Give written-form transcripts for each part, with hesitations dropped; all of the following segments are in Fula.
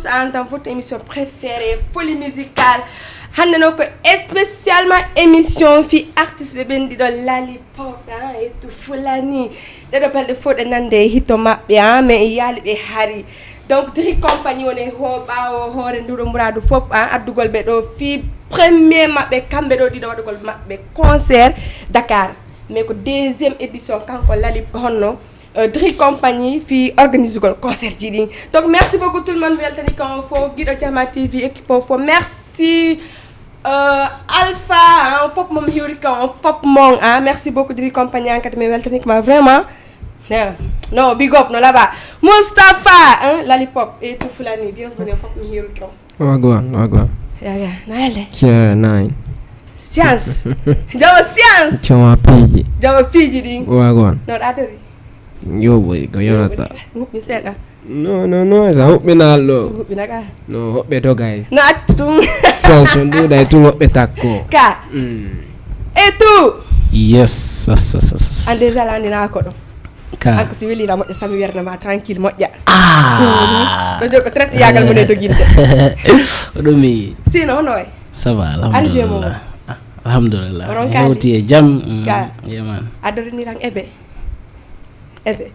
tous dans votre émission préférée Folie musicale. Hande no ko spécialement émission fi artiste be bendi do Lollipop et tout fulani de do balde fo de nande hito mabbe mais yali be hari donc Dri compagnie woni ho bawo hore nduro muradu fop addugol be do fi premier mabbe kambe do dido wadugol mabbe concert Dakar mais ko deuxième édition kanko Lollipop honno Dri compagnie fi organise gol concert jidi. Donc merci beaucoup tout le monde weltani kan fo Guido Thiama TV équipe fo merci Alpha fop mom hiuri kan fop mong merci beaucoup Dri compagnie en kat me weltani ma vraiment non big up no là-bas Moustapha Lollipop et tout fulani bien ko ne fop mi hiuri kan wagwan ya naale kia nine science jawo science chama piji jawo fiji ding wagwan no adori yo boy go yonata ngupni sega no za hobbe nallo ngupni naka no hobbe dogay na atum sanction do dai tu hobbe takko ka et tout yes ande zalandi na ko do ka anko si weli la mo sami werna ma tranquille moƴƴa do joko traite yagal mo ne doginde do mi sino no way ça va alhamdulillah alhamdulillah hewti e jam yeman adori ni lang ebe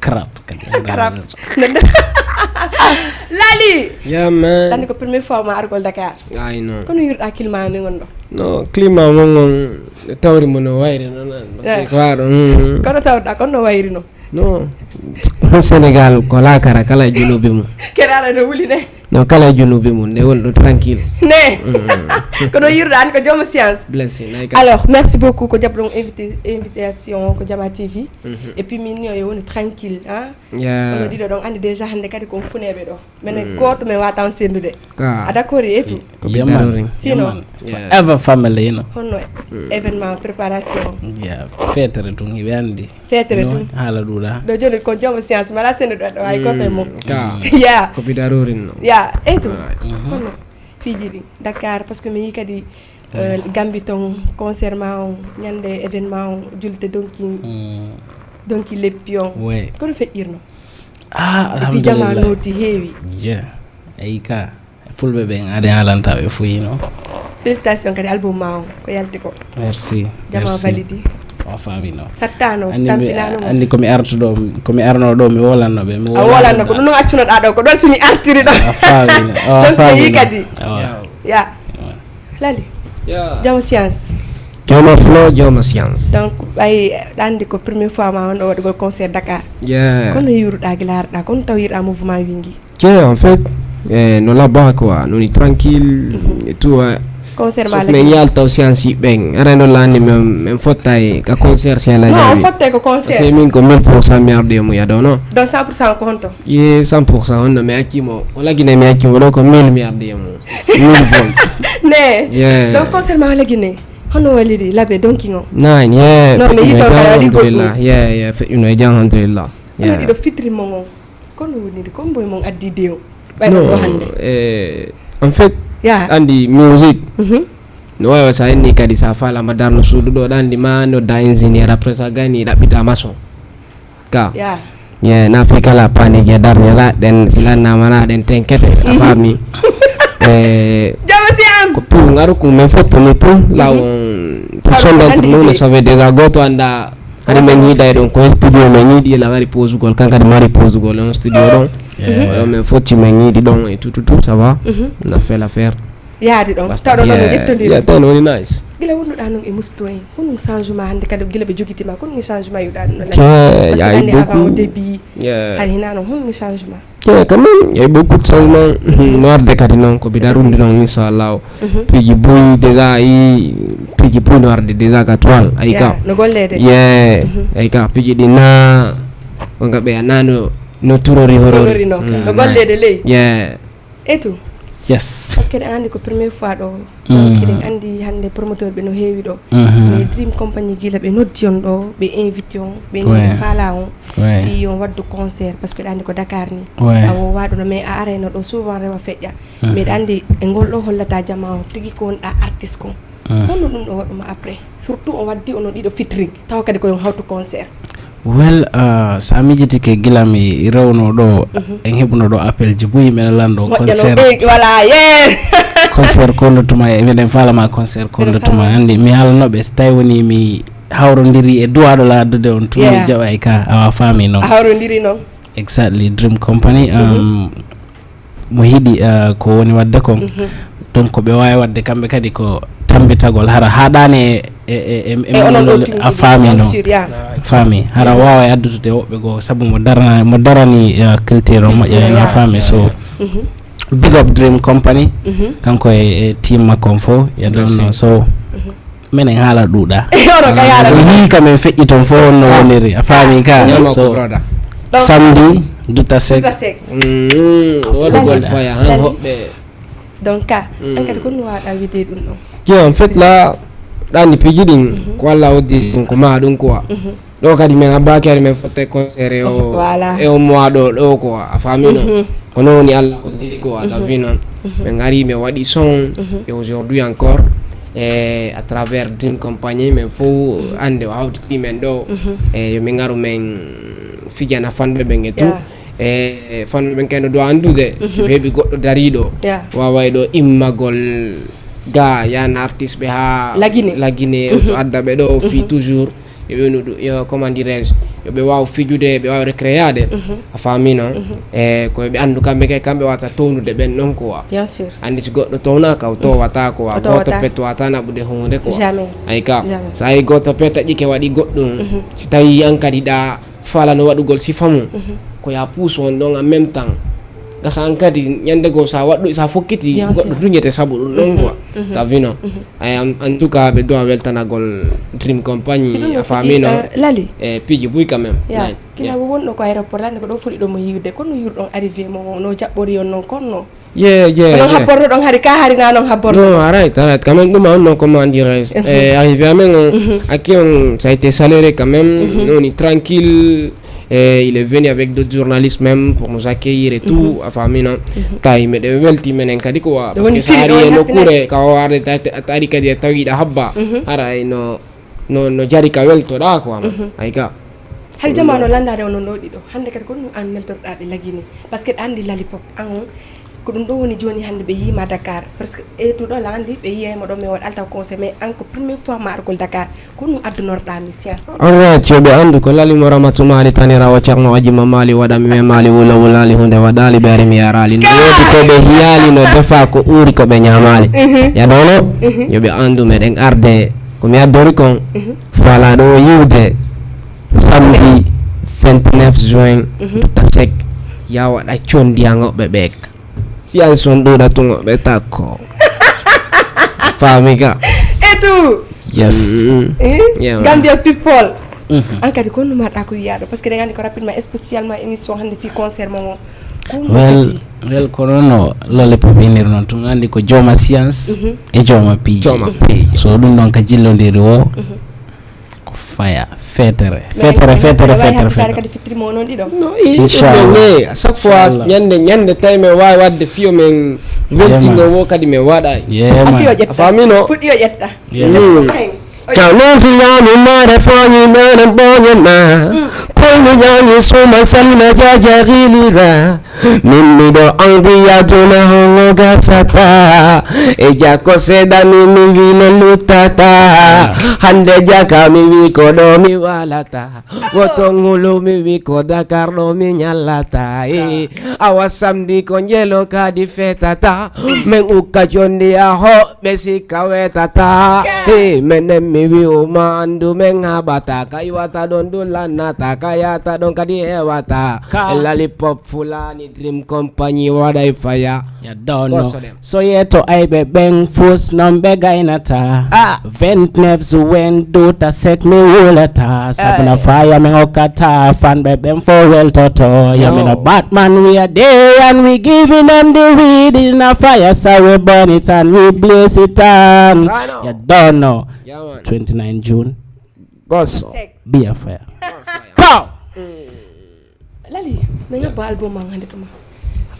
krap Lali yeah man tani ko première fois ma argol Dakar I know kono yurda climat mi ngondo no climat mon tawri mo no wayre non claro kono tawda kono wayri no Sénégal ko la kara kala junubi mu kerara do wuli ne no kala junubi mu ne wol do tranquille ne kono yurda an ko jom science blessing alors merci beaucoup ko jabdon invitation ko Jama TV et puis min yo woni tranquille yeah on dit donc andi déjà hande kadi ko funebe do men goto me watan sendude d'accord et tout ko bidaroring sinon ever family no honno événement préparation fetere tun hibe andi fetere tun hala dula do joni ko jom science mala sendude do ay goto mo ya ko bidaroring no ya et tout honno fiji Dakar parce que mi kadi gambiton concert ma nyande événement julte donc les pions ko do fe irno alhamdulillah jama noti heewi ayika fulbe be ngade halanta be fuyino félicitations kadi album ma ko yalti ko merci jama validi o famino sattano tampilano andi komi artudo komi arno do mi wolanno be mi wolanno ko no accuno da do ko don simi artiri do famino donc yi kadi ya Lali Jama science Jama flow Jama science donc ay andi ko première fois ma on do concert Dakar kono yurda gilarda kono tawira mouvement wingi en fait no la ba quoi no ni tranquille et tout concert ba la mais yalta science ben areno landi même fotay ka concert c'est la non fotay ko concert c'est min ko 1000% merde mo ya do no dans 100% ko honto ye 100% on me akimo wala gine me akimo do ko 1000 merde mo 1000 volt ne donc concert ma la gine hono walidi labe donc ngo nine no me yito kala di ko yeah fe uno alhamdulillah yeah do fitri mo kono woni ko mboy mo addi deo bay do hande en fait andi music no wa sa ni kadi sa fala madarno sudu do dandi ma no da engineer après ça gani da bita maçon ka na afrika la pani ya darnya la den silana mana den tenkete afami Jama science ko pu ngaru ko me foto ni pu la personne d'entre nous ne savait déjà goto anda ari men hida don ko studio men hidi la mari pose gol kanka de mari pose gol en studio don mais foti men hidi don et tout ça va on a fait l'affaire yaadi don tawdo no jettondiri ya tan woni nice gila wonno da non e mustoy hono changement hande kadi gila be jogitima ko ni changement yu da non ya andi avant au début hari nano hono ni changement quand même il y a beaucoup de changements noir de kadi non ko bidarundi non inshallah piji boy déjà piji boy noir de déjà ka toile ay ka no gollede ay ka piji dina wonga be anano no turori horori no gollede ley et tout yes parce que andi ko première fois do kiden andi hande promoteur be no heewi do mais Dream compagnie gila be noddi on do be invité on be ni fala on fi on waddu concert parce que andi ko Dakar ni awo wado no mais a arena do souvent rewa fejja mais andi e ngol do hollata jama on tigi ko on da artiste ko hono dum do waduma après surtout on waddi on dido featuring taw kadi ko on hawtu concert well sa mijiti ke gila mi rewno ɗo en heɓuno ɗo appel ji buyi men lando concert voilà concert kollotuma e miɗen falama concert kollotuma andi mi halanoɓe so tawi woni mi hawrodiri e duwaɗo laadude on tumi jaɓay ka awa faami noon hawrodiri noon exactly Dream Company mo hiɗi ko woni wadde kon donc ɓe wawi wadde kamɓe kadi ko tambitagol hara haɗani a faami noon faami hara wawa e addutude woɓɓe goo saabu mo darani culture o moƴƴa a faami so big up Dream Company kanko e team makko fo ya ɗon so minen haala ɗuuɗa hika min feƴƴi toon fo no woniri a faami ka so samedi duta sek wodugol faya han hoɓɓe donc an kadi ko no waɗa wide ɗum ɗon yo en fait là ɗani piji ɗin ko Allah waddi ɗum ko ma ɗum quoi ɗo kadi min abbakere min fotte concert e o mois ɗo quoi a faami non kono woni Allah waddiri quoi ta vi noon min ari min waɗi son et aujourd'hui encore et à travers Dream Company min fo ande o hawtiti men ɗo e yomin garu min fijana fanɓe ɓen e tout e fanɓe ɓen kayno do andude so heeɓi goɗɗo dariɗo waway ɗo immagol ga yana artiste ɓe ha lagine to adda ɓe ɗo fi toujours yo comment dirais je yoɓe waw fijude ɓe waw recréade a faami noon e koɓe andu kamɓe kay kamɓe wata townude ɓen noon quoi bien sûr andi so goɗɗo townaka o towata quoi goto pet wata naɓude hunde quoi ay ka so ayi goto pet taƴike waɗi goɗɗum si tawi an kadi ɗa falano waɗugol sifa mum ko ya pousse on ɗon en même temps gasa an kadi ñande goo sa waɗɗo sa fokkiti goɗɗo duñete saabu ɗum ɗon quoi ta vi non ay en tout cas ɓe dowa weltanagol Dream Company a faami noon lali e piiji buy quand même kila wonɗo ko aéroport lande ko ɗo fuɗi ɗo mo yiwde kono yurɗon arrivé mo no jaɓɓori on noon konno non habborno ɗon hari ka harina noon habborno non arrête quand même ɗum on non comment dirais arrivé amen on akki on ça a été saléré quand même noni tranquille. Et il est venu avec d'autres journalistes même pour nous accueillir et tout a faami noon kay meɗe welti menen kadi ko wa parce que sa ari e nokkure ka warde taari kadi e tawiɗa habba ara no jari ka weltoɗa quoi ay ka hay jamano landade on no ɗi ɗo hande kadi ko ɗum an neltorɗa ɓe lagini par ce que ɗa andi Lollipop an ko ɗum ɗo woni joni hande ɓe yima Dakar parce que etuɗo la andi ɓe yiyaymo ɗo mi waɗa alta conseil mais an ko première fois ma argol Dakar ko ɗum addunorɗami science alright yoɓe andu ko lalimo Ramatu Mali tanirawo ceerno Ajima Mali waɗami me Mali wulawulali hunde waɗali ɓeere mi yarali no wodi koɓe hiyali no defa ko ɓuuri koɓe ñamali yaɗono yoɓe andu meɗen arde komi addori kon falaɗo yiwde samedi 29 juin duta sek ya waɗa condiyangoɓe ɓeek science on ɗuɗa tugoɓe takko faami ka et tout yes Gambia people an kadi ko numarɗa ko wiyaɗo par ce que ɗen andi ko rapidement spécialement émission hande fi concert momo wel ko noon Lollipop inir noon tun andi ko jooma science e jooma piiji so ɗum ɗon ka jillodiri o ko faya fetere kadi fittirimo noon ɗiɗo inchallah à chaque fois ñande tawi min wawi wadde fiyo min weltingo wo kadi min waɗay a faamino fuɗɗi o ƴetta Kanosi yani mara fonyi mara bonye ma Koinu yani suma salima jaja gilira Mimi do angri ya tuna hongo gasata Eja koseda mimi vile lutata Hande jaka mimi kodo mi walata Wotongulu mimi koda karno mi nyalata Awasamdi konjelo kadi fetata Men uka chondi aho besi kawetata Menem mi uma andu menghabata kaiwata don dulanata kayata don kadi ewata Lollipop fulani Dream Company wadai faya ya dono so yeto aibe beng fus nombe gainata 29 wen duta sek mi wulata sabna fire me okata fan be bem for well toto ya me no Batman we are there and we giving them the weed in a fire so we burn it and we blaze it on ya dono 29 June boss be a fire Lali menga ba album ang hande tuma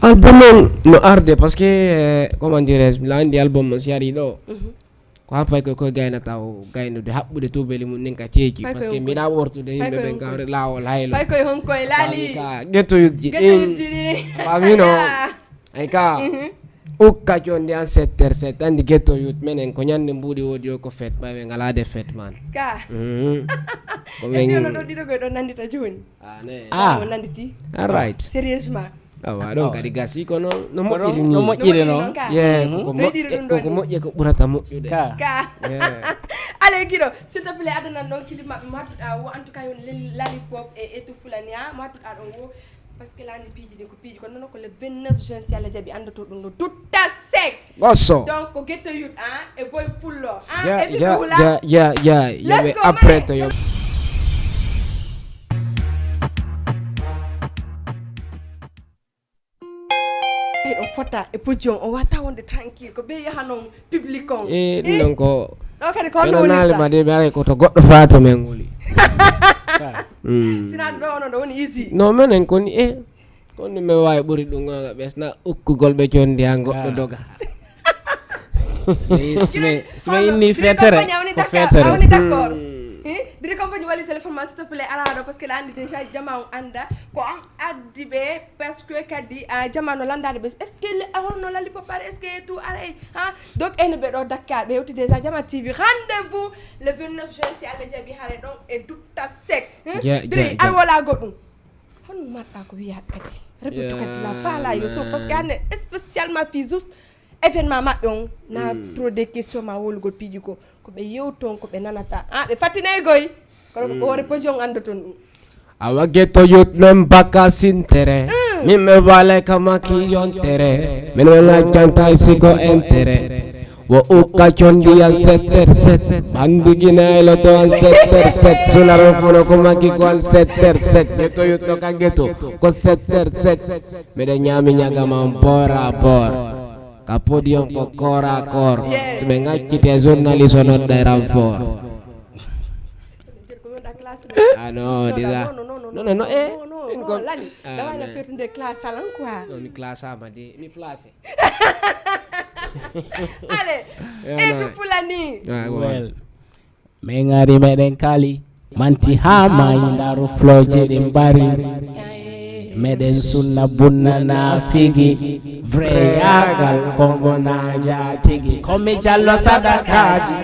album no arde parce que comment dirais-je l'andi album si ari do ko hapay ko gayna taw gayno de habbude tubeli mun nin ka ceeki parce que mi da wortude himbe ben gawre lawol haylo fay koy hon koy laali ka getto yudji famino ay ka ukka jondi an 7h07 andi getto yut menen ko nyande mbudi wodi ko fet bawe ngala de fet man ka ko men no do dido go do nandita joni ne mo nanditi all right sérieusement awa don kadi gasi ko no moƴƴire no ko moƴƴe ko ɓurata moƴƴude ka allez Guido s'il te plaît adana ɗon kili maɓɓe matuɗa wo en tout cas yon Lollipop e to fulani ha matuɗa ɗon wo parce que lani piiji ɗi ko piiji ko noon ko le 29 juin si Allah jaɓi andato ɗum ɗo tutta sec osso donc ko getto yut e boy pullo yaɓe après to yo on fota e podium on wata wonde tranquille ko be yaha non public on ɗum ɗon ko ɗo kadi ko no naale ma de mi aray ko to goɗɗo faato men nguli sina ɗo ono ɗo woni easy non menen koni kono mi wawi ɓuri ɗum gonga ɓesna ukkugol ɓe condi ha goɗɗo doga simi inni fetere ko fetere d'accord dire compagnie wali téléphone ma s'il te plaît araɗo parce que la andi déjà jama on anda ko an addi ɓe parce que kadi jama no landade ɓe est ce que honno Lollipop are est ce que tout aray ha donc ene ɓe ɗo Dakar ɓe hewti déjà jama TV rendez-vous le 29 juin si Allah jaaɓi haare ɗon e dutta sec dire ay wala goɗɗum hono marɗa ko wiya kadi répéto kadi la faala yo so parce que hande spécialement fi juste événement maɓɓe on na trop des questions ma wolugol piiji ko ɓe yewton ko ɓe nanata ɓe fattinay goy kono ko wore podium andoton ɗum awa getto yut non baka sintere min me vale kamaki yontere min wala janta sigo entere wo ukka condi an 7h07 bandiginaelo to an 7h07 sularo fono ko maki ko an 7h07 getto yut ɗo ka getto ko 7h07 mbeɗe ñami ñagama on bord à bord ka podium ko corps à corps so ɓe gaccite journaliste o noɗɗa renfort non déjà non lali dawayna fettude classe alan quoi non mi classe ama de mi placé allez et to fulani well mi ngari meɗen kaali manti ha mayi ndaro floje ɗe mbari meɗen sunna bunnana figi vrai yagal kongona jatigi komi jallo sadakaji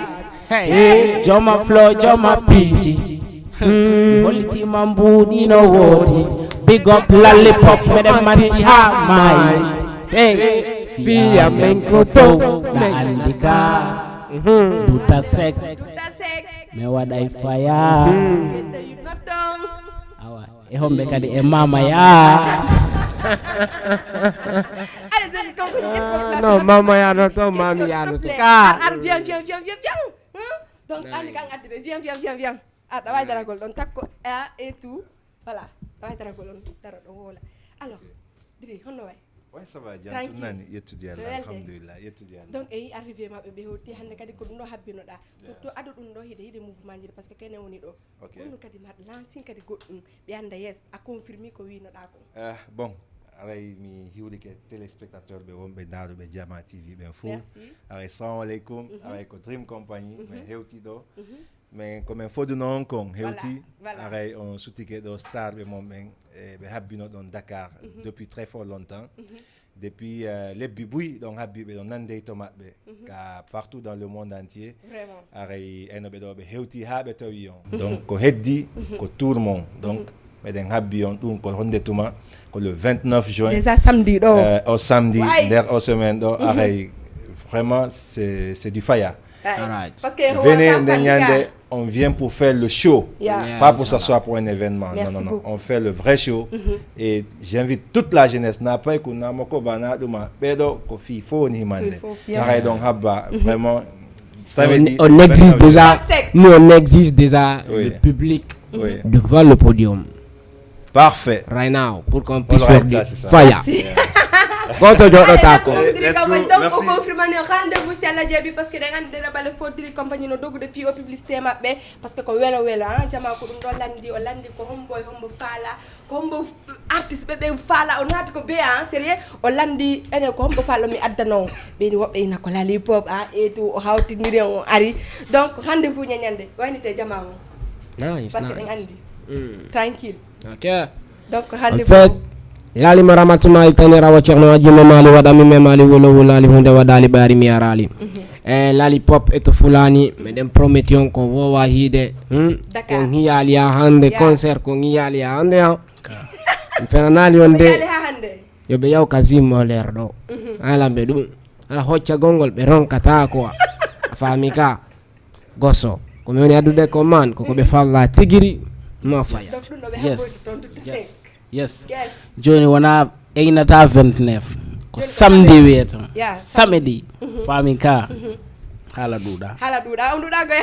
joma flo joma piiji hollitima mbuɗino wooti big up Lollipop meɗen manti ha mayi fiya men ko dow ɗa andi ka duta sec mi waɗay faya e hombe kadi e mama ya non mama ya no to mami ya no to viens donc andi kan addi be viens dawai daragol don takko et tout voilà dawai daragol on daro do wola alors diri honno way ça va jantu nani yettudi Allah alhamdulillah yettudi Allah donc e arrivé mabbe be hoti hande kadi ko dum do habbino da surtout adu dum do hide mouvement ji parce que kene woni do on kadi mat lancing kadi goddum be anda yes a confirmer ko wi no da ko bon aray mi hiwlike téléspectateur be wonbe daado be Jama TV ben fou aray assalamu alaikum aray ko Dream Company men hewti do mais comme fodu no Hong Kong hewti aray on soutike do star be mom ben be habbino don Dakar depuis très fort longtemps depuis les bibouy donc habbe don nande to mabbe ka partout dans le monde entier vraiment aray enobe do be hewti habe to wion donc ko heddi ko tout le monde donc meden habbi on dum ko honde tuma ko le 29 juin déjà samedi do au samedi der au semaine do aray vraiment c'est du fire. Alright. Parce que venez Nyande, on vient pour faire le show, pas pour s'asseoir pour un événement. Merci non, on fait le vrai show. Et j'invite toute la jeunesse. N'a pas écouté Namoko Bana Duma, Pedo Kofi Foni Mande. Donc Habba, vraiment. Ça veut dire. On existe déjà. Nous on existe déjà. Le public devant le podium. Parfait. Right now, pour qu'on puisse faire du fire. goto joɗo tako donc o confirmane rendez-vous si Allah jaɓi parce que ɗen andi ɗeɗa ɓale fodiri compagnie no doggude fi o publicité maɓɓe parce que ko welo jama ko ɗum ɗo landi o landi ko hombo faala ko hombo artiste ɓe faala o naati ko be sérieux o landi ene ko hombo faala mi addano ɓeni woɓɓe ina ko lali pop et tout o hawtiniri on ari donc rendez-vous ñañande waynite jama o parce que ɗen andi tranquille donc rendez-vous lali maramatuma tani rawa cerno ajima mali wadami me mali wolo lali hunde wadali bari mi arali lali pop et fulani meden promettion ko wowa hide ko hiyali ya hande concert ko hiyali ya hande fenanali onde yo be yaw kazimo lerdo ala be dum ala hocca gongol be ronkata ko famika goso ko mi woni adude ko man ko be falla tigiri no faya yes joni wona aynata 29 ko samedi wiyata samedi famika hala duda on duda go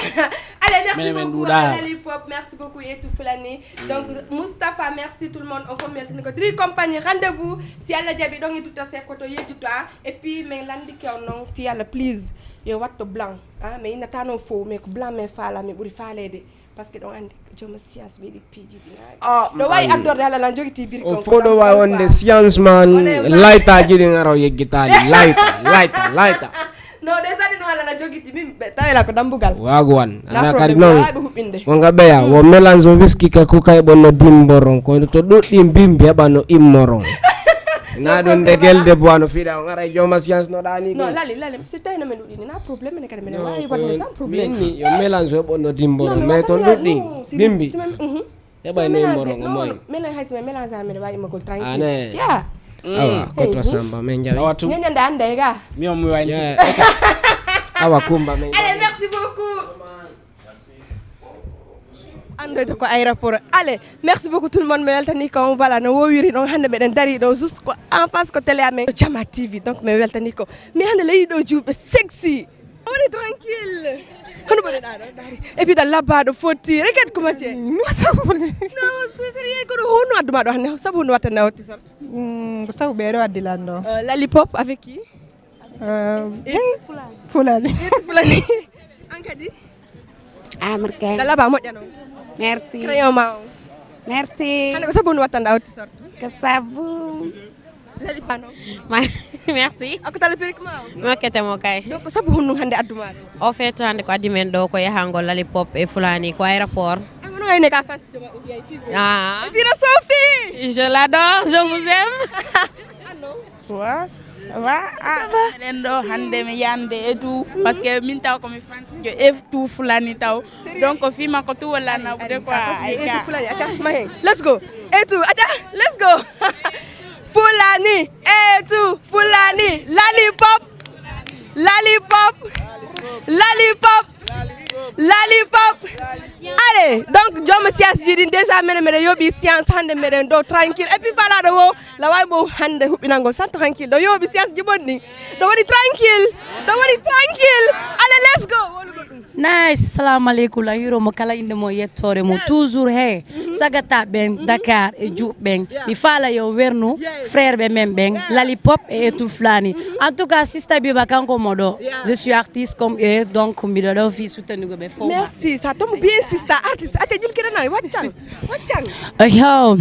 allez merci beaucoup Lali Pop merci beaucoup et tout Fulani donc Moustapha merci tout le monde on remercie ko tri compagnie rendez-vous si Allah jabi donc tout à ce koto yejuto et puis mais landi ko non fi Allah please yo watto blanc mais ina tano fo mais ko blanc mais fala mais buri falede parce que don andi joma science be di piji dinga do way addorde hala lan jogiti bir ko fodo way wonde science man lighta jidi ngaro yeggitali lighta no desani no hala la jogiti min tawela ko dambugal wagwan ana kadi non wonga beya wo melange whisky ka ko kay bonno dimboron ko to duddi bimbi abano immoron na don de gelde boano fiida ngara joma science no dani no lali c'est tay no men duddi na problème ne kadi men way wadde sans problème ni yo melange bonno dimboron mais to duddi bimbi eba ne immoron moy men hay se melange amede way ma ko tranquille ya awa ko samba men jawi awatu nyande ande ga mi o mi waynti awa kumba men allez merci beaucoup ande ko aéroport allez merci beaucoup tout le monde me weltani ko voilà no wowiri non hande meden dari do juste ko en face ko télé amen Jama TV donc me weltani ko mi hande lay do jube sexy on est tranquille kono bode dari et puis là-bas do foti regarde comment c'est non c'est sérieux ko hono aduma do hande sabu hono watta nawti sort ko sabu be do adilando Lali Pop avec qui Fulani Ankadi Amarken là-bas moƴƴano merci crayon ma merci hande ko sabu hono watta nawti sort ko sabu Lali pano merci ako tala perk ma mo ketemo kay donc sabu hono hande adduma o feto hande ko addi men do ko yahangol Lali Pop e Fulani ko aéroport no ayne ka face de VIP ah Pira Sophie je l'adore je vous aime wa ça va nen do hande mi yande et tout parce que min taw ko mi fansi jo e tout Fulani taw donc fi ma ko tout wala na bude ko ay ka Fulani acha mahen let's go et tout acha let's go Fulani et tout Fulani Lali Pop allez donc jom science jidin déjà mede yobi science hande mede do tranquille et puis voilà do wo la way mo hande hubinango sant tranquille do yobi science jibonni do wadi tranquille allez let's go nice assalamu alaikum la yuro mo kala inde mo yettore mo toujours he sagata ben Dakar e jubben mi fala yo wernu frère be men ben Lali Pop et tout Fulani en tout cas sister biba kanko modo je suis artiste comme eux donc mi do fi soutenir be fo merci ça tombe bien sister artiste ate jilkira na waccan yo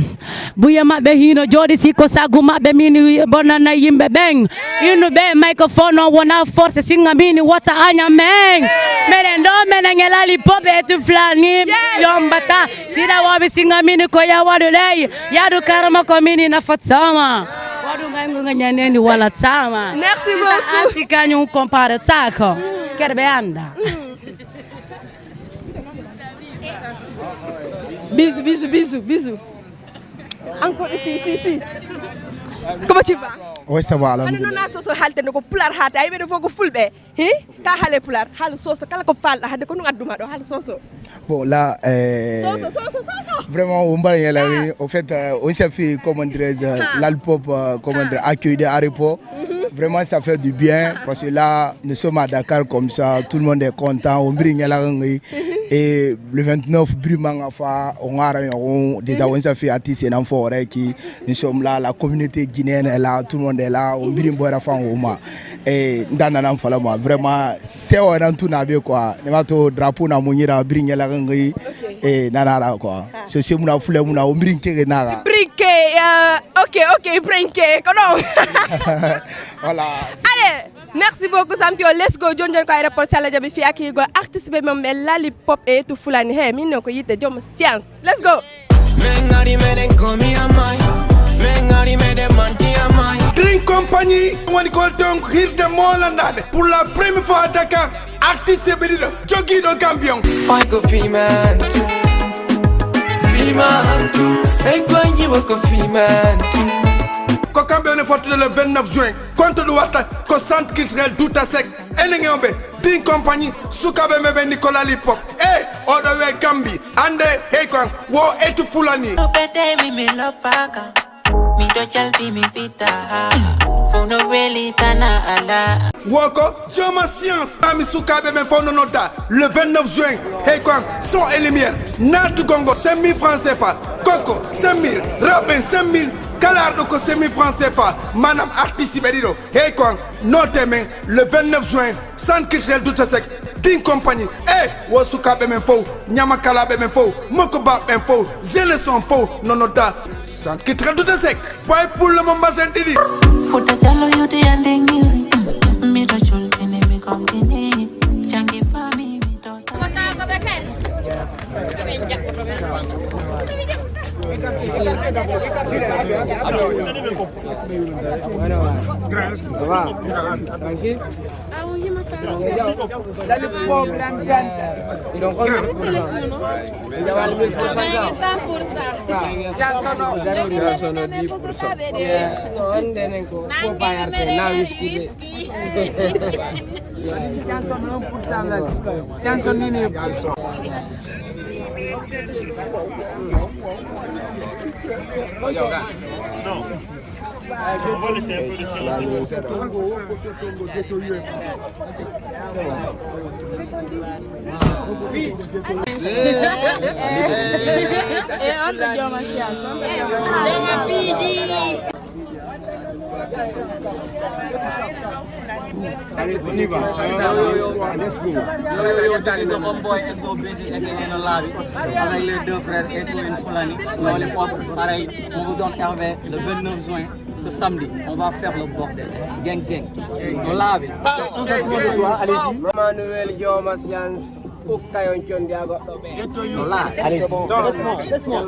buya mabbe hino jodi siko sagu mabbe mini bonana yimbe ben inu be microphone wona force singa mini wata anya men menen do menen Lali Pop et tout Fulani yombata sida wabi singa mini ko ya wadu lay ya du karama ko mini na fatama wadu ngangu nganyaneni wala tama merci beaucoup asikanyu compare tako kerbe anda bisous encore ici comment tu vas oui ça va alhamdulillah non so halte ko pular hata ay be do fogo fulbe ka hale pular hal soso kala ko fal hande ko no adduma do hal soso bon là vraiment on va y aller en fait on s'est fait comment dire Lali Pop comment dire accueillir des aéroports vraiment ça fait du bien parce que là nous sommes à Dakar comme ça tout le monde est content on bring la Et le 29 Brumanga on a déjà on s'est fait artiste et enfant qui nous sommes là, la communauté guinéenne est là, tout le monde est là, on brim boire fan oma et dans un enfant là moi vraiment c'est on tout n'a quoi, ne va to drapeau na munira bringe la ngi et nanara quoi, c'est mon foule mon on brinque nara. Ok brinque, comment? Voilà. Allez. Merci beaucoup Sampio. Let's go. John ko aéroport Sala Jabi fi ak go artiste be mom Lollipop et tout fulani he min ko yite jom science. Let's go. Drink Company woni ko donc hirde molandade pour la première fois à Dakar artiste be dido jogi do champion. Why go fiman hey kwanji wako fiman ko kambe on forte le 29 juin contre le wata ko centre culturel Douta Sec enengombe Drink Company sukabe mebe Nicolas Lollipop odo we Gambi ande hey kwan wo etu fulani pete mi lopaka mi do chalbi mi pita for no really tana ala woko joma science ami sukabe me fono noda le 29 juin hey kwan son et lumière natu gongo 5000 francs CFA Coco 5000 Robin 5000 Calardo ko 5000 francs CFA manam artiste bedido hey kon noteme le 29 juin centre culturel Douta Sec Drink Company wo sukabe men fo nyama kalabe men fo moko ba men fo zele son fo nonoda centre culturel Douta Sec boy pour le mombazen didi fota jalo yudi ande ngiri mi do chultene mi komtene jangi fami mi do fota ko bekel Non. On va laisser un peu de silence. Allez, on y va. Let's go. Avec les deux frères et tout une Fulani, Lollipop, pareil, on vous donne Hervé le 29 juin, ce samedi, on va faire le bordel. Gang. On lave. Allez-y. Manuel Dioma Science. Allez-y. Laisse-moi.